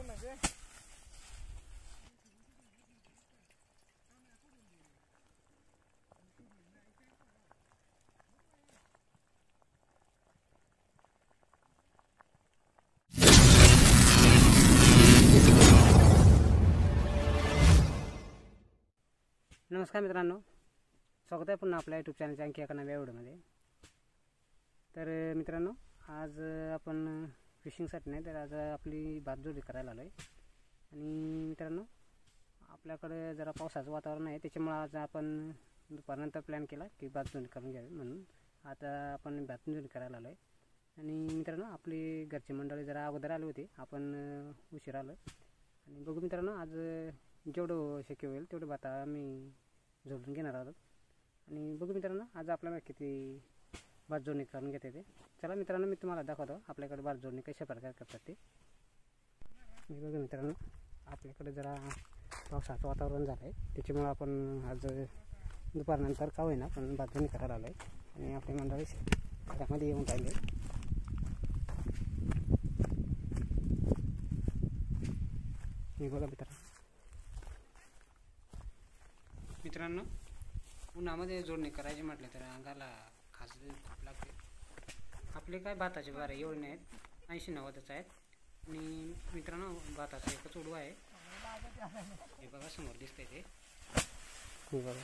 नमस्कार मित्रांनो, स्वागत आहे पुन्हा आपल्या यूट्यूब चॅनलच्या आणखी एका नव्या व्हिडिओमध्ये। तर मित्रांनो, आज आपण फिशिंगसाठी नाही तर आज आपली भातजोडी करायला आलो आहे। आणि मित्रांनो, आपल्याकडे जरा पावसाचं वातावरण आहे, त्याच्यामुळे आज आपण दुपारनंतर प्लॅन केला की भातजोडी करून घ्यावी म्हणून आता आपण भातजोडी करायला आलो आहे। आणि मित्रांनो, आपली घरची मंडळी जरा अगोदर आली होती, आपण उशीर आलो। आणि बघू मित्रांनो, आज जेवढं शक्य होईल तेवढं भात आम्ही जोडून घेणार आहोत। आणि बघू मित्रांनो, आज आपल्याला किती भात जोडणी करून घेते ते। चला मित्रांनो, मी तुम्हाला दाखवतो आपल्याकडे भात जोडणी कशा प्रकारे करतात ते। बघू मित्रांनो, आपल्याकडे जरा पावसाचं वातावरण झालं आहे, त्याच्यामुळे आपण आज दुपारनंतर का होईना पण भात जोडणी करायला आलो आहे। आणि आपली मंडळी घरामध्ये येऊन राहिले। मी बघा मित्रांनो, उन्हामध्ये जोडणी करायची म्हटलं तर अंगाला खास खूप लागते। आपले काय भाताचे बारे एवढे नाहीत, 80-90च आहेत। आणि मित्रांनो, भाताचा एकच उडवा आहे, हे बघा समोर दिसतंय ते। हे बघा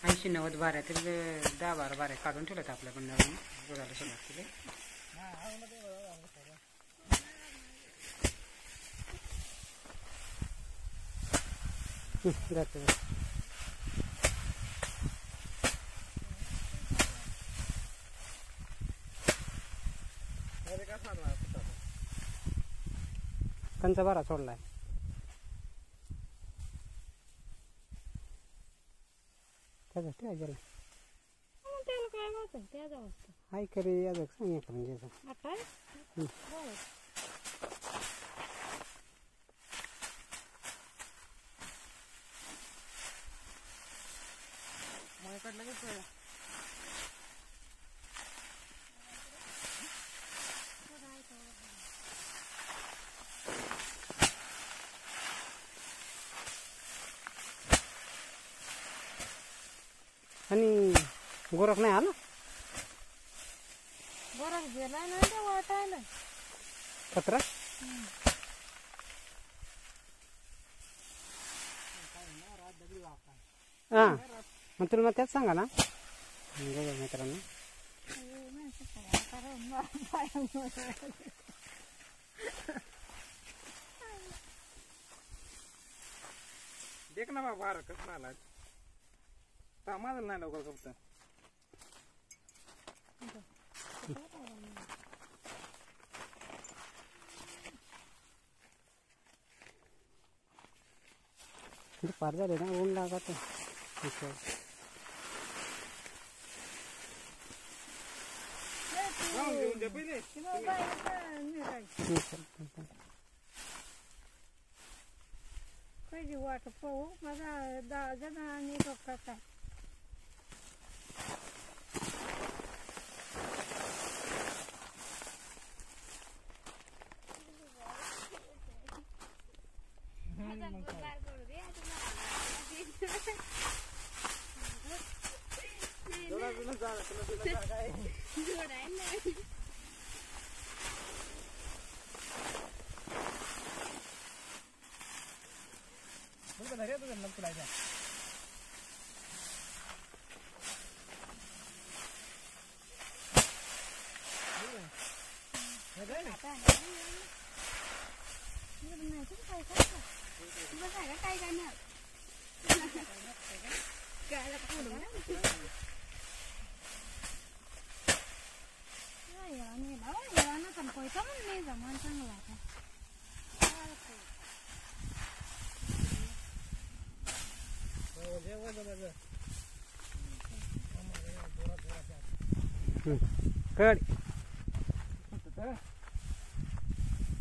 80-90 बाऱ्यातील 10-12 बाऱ्या काढून ठेवल्यात आपल्या मंडळाने जोडायला सुरुवात केली। जाते कंचा बारा सोडलाय। त्यासाठी आहे गेला हाय करे याद सांग करून घ्यायचं। आणि गोरख नाही आला, गोरख गेला ना ते वाटायला कचरा। हां, मग तुला मग त्याच सांगा ना। बघा मित्रांनो, देख ना बाबा कसं आला माझं नाही लवकर फक्त पार झाले ना, ऊन लागत कधी वाट पाहू माझा 10 जण आणि काय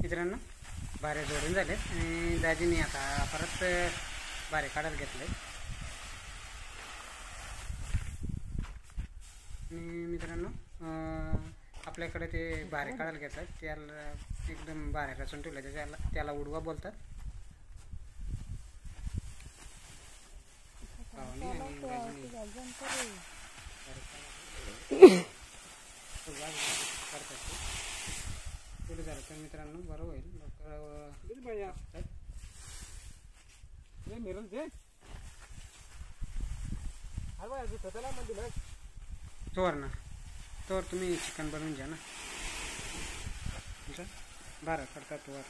मित्रांनो, बारे जोडून झाले आणि दाजीने आता परत बारे काढायला घेतले। मित्रांनो, आपल्याकडे ते बारे काढायला घेतलं, त्याला एकदम बारीक रचून ठेवलं त्याला उडवा बोलतात. पाहुणे आणि इंग्रजी करतात पुढे झालं तर मित्रांनो बरं होईल. तोवर ना तोवर तुम्ही चिकन बनवून घ्या ना. बरं करतात तोवर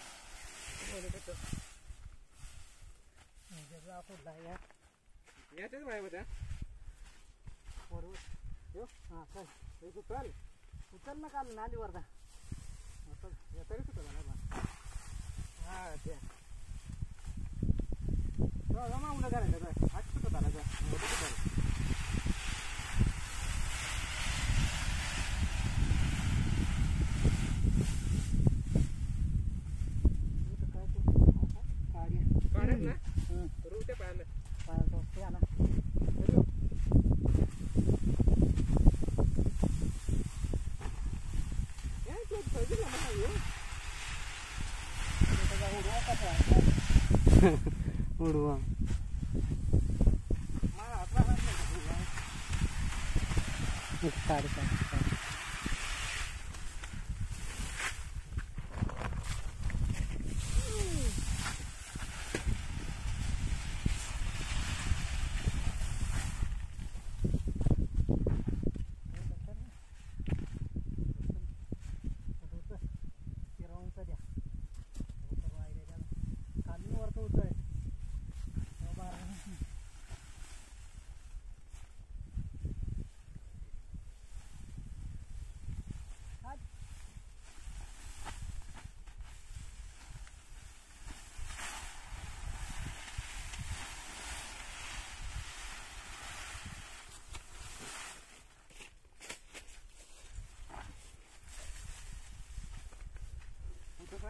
याच्याच बाय होत्या उचल ना काल नालीवर जा तरी सुद्धा झाला हा त्या जमा उन्हा करायचं आज सुद्धा झाला उडवा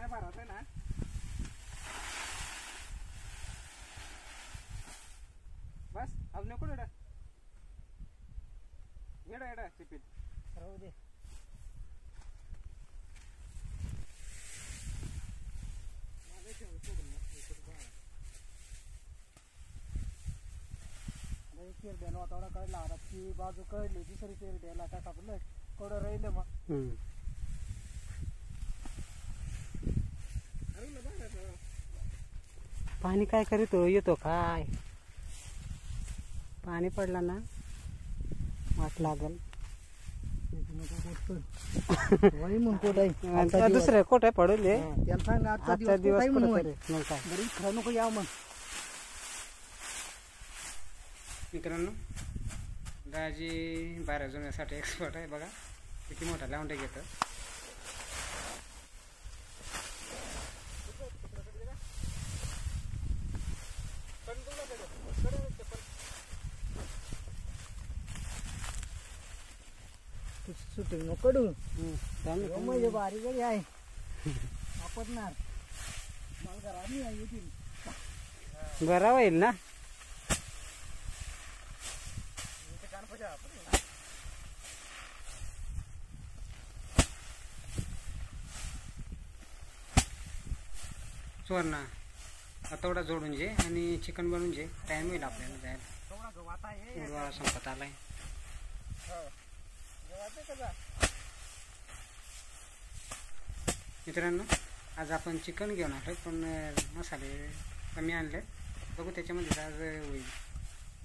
भरात ना बस अब नको एडा एडा एडा चिपीत राहू दे. केर द्यायला वातावरण कळला आराची बाजू कळली दुसरी केर द्यायला का कापलं कोडं राहिलं मग पाणी काय करीतो येतो काय पाणी पडला ना वाट लागल. दुसरे कोठे पडले आजचा दिवस मग काय नको या मग. मित्रांनो दाजी बारा जुन्यासाठी एक्सपर्ट आहे बघा किती मोठा लावून घेतं. शूटिंग कडू बारी गडी आहे आपटणार बरा होईल ना. सुवर्ण आतवडा जोडून जे आणि चिकन बनवून जे टाइम होईल आपल्याला जायला. संपत आलाय. मित्रांनो आज आपण चिकन घेऊन आलो पण मसाले कमी आणले बघू त्याच्यामध्ये आज होईल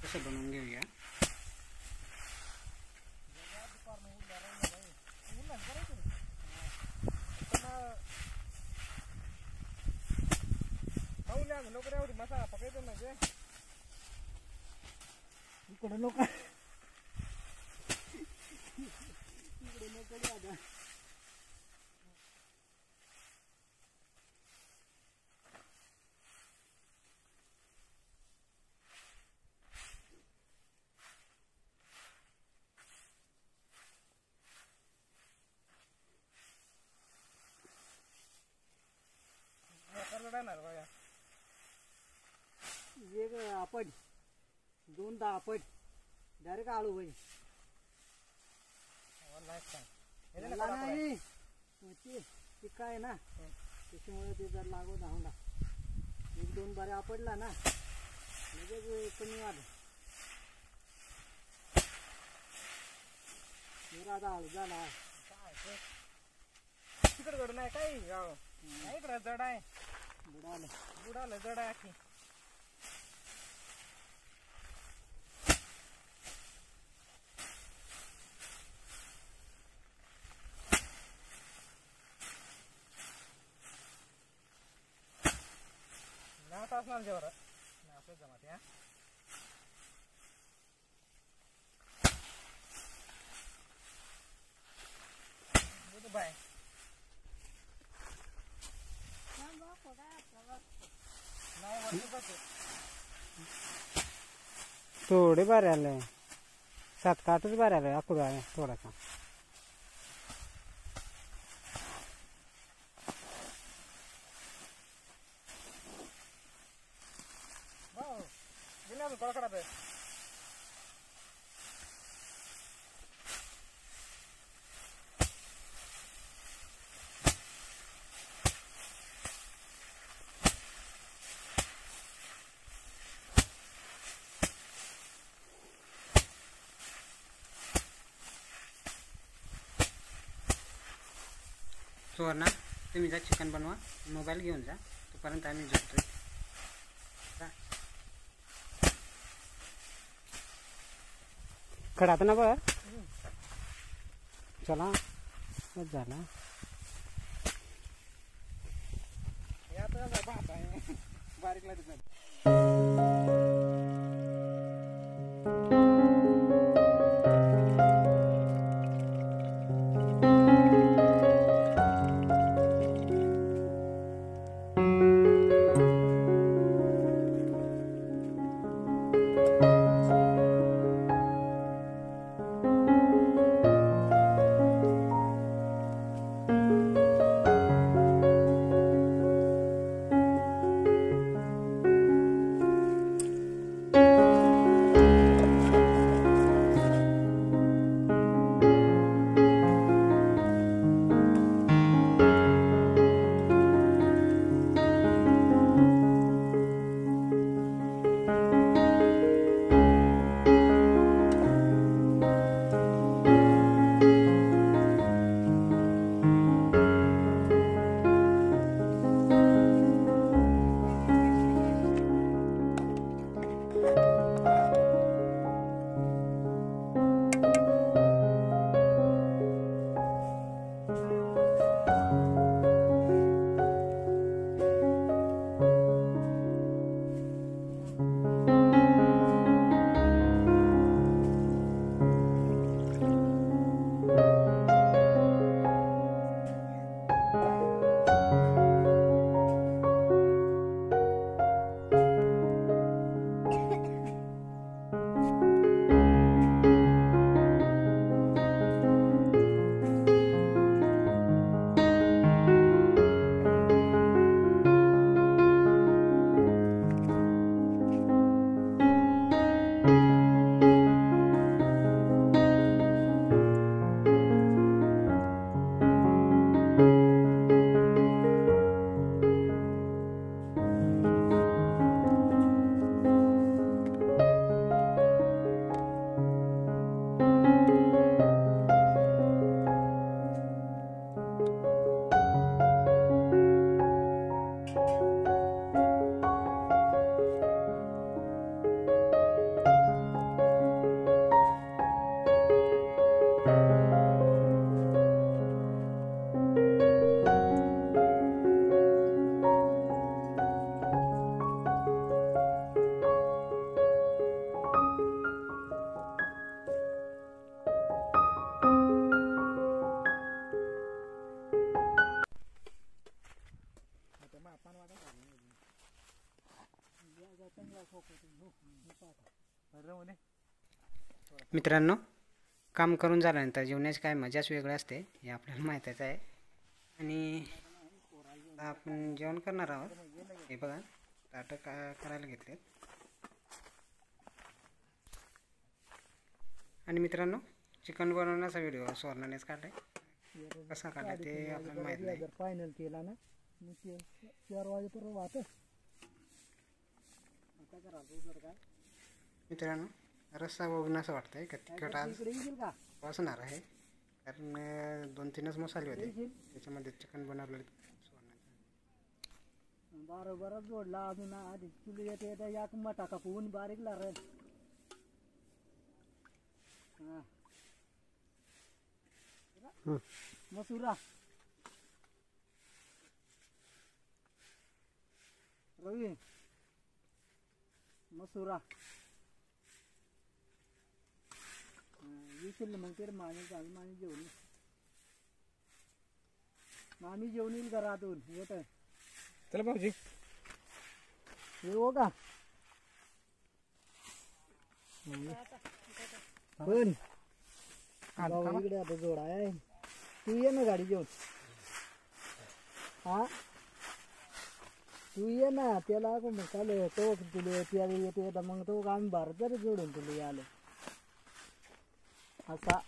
कसं बनवून घेऊया. मसाला पकायचो म्हणजे इकडे लोक एक आपट 2 आपट डायरेक्ट आळू भाई पिका आहे ना त्याच्यामुळे ते जर लागून धावला 1-2 बाऱ्या आपडला ना लगेच कमी आलं. आता हळू झाला तिकडे जड नाही काही गाव नाही इकडं जड आहे. बुडालं जड आहे की नाव असणार जेवढं नाही आपलं जमात या बाय नाही वरती जाते. थोडे बारे आले 7-8च बारे आले अपुरा आहे थोडासा. हो गेल्या कोळकडा ते सुवर्णा तुम्ही जा चिकन बनवा मोबाईल घेऊन जा तोपर्यंत आम्ही झोपतोय. खडात ना बर चला बस झाला. यात भात आहे बारीकला तिथं मित्रांनो काम करून झाल्यानंतर जेवण्याची काय मजाच वेगळी असते हे आपल्याला माहीतच आहे. आणि आपण जेवण करणार आहोत. हे बघा ताटं करायला घेतले. आणि मित्रांनो चिकन बनवण्याचा व्हिडिओ सुवर्णानेच काढला आहे. कसा काढला ते आपल्याला माहित नाही. जर फायनल केला ना मग ते 4 वाजेपर्यंत वाहतं. आता करा जर काय मित्रांनो रस्सा बघून असं वाटतंय का तिखट आज इकडे येईल का वाचणार आहे, कारण 2-3च मसाले होते त्याच्यामध्ये चिकन बनवलेलं सोडण्याचं. बरोबर जोडला अजून आधी चुली येते येते याक मटा कापून बारीक लारेल. मसुरा रवी मसुरा विसरलं मग ते मामी जेवणी मामी जेवण येईल घरातून येत चला भाऊजी येऊ का पण गावा इकडे आता जोड आहे. तू ये ना गाडी घेऊन. हा तू ये ना त्याला मग चालू तो तुला त्याला येते येतं मग तो आम्ही भारत जरी जोडून तुला आलं असा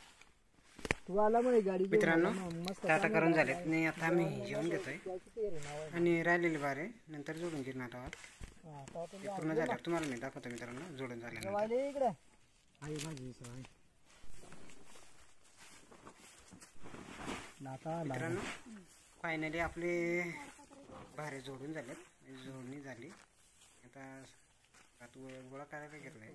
तू आला म्हणे गाडी घेऊन. मित्रांनो मस्त टाटा करून झालेत आणि आता आम्ही जेवण घेतोय आणि राहिलेली बारे नंतर जोडून घेणार आहोत. ते पूर्ण झाल्यावर तुम्हाला मी दाखवतो मित्रांनो जोडून झाल्यानंतर. इकडे आई माझी सवय मित्रांनो फायनली आपले भारे जोडून झालेत, जोडणी झाली. आता भात गोळा करायला घेतलाय.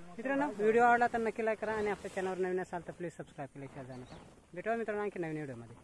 मित्रांनो व्हिडिओ आवडला तर नक्की लाईक करा आणि आपल्या चॅनलवर नवीन असाल तर प्लीज सबस्क्राईब केल्याशिवाय जाऊ नका. भेटूया मित्रांनो आणखी नवीन व्हिडिओमध्ये.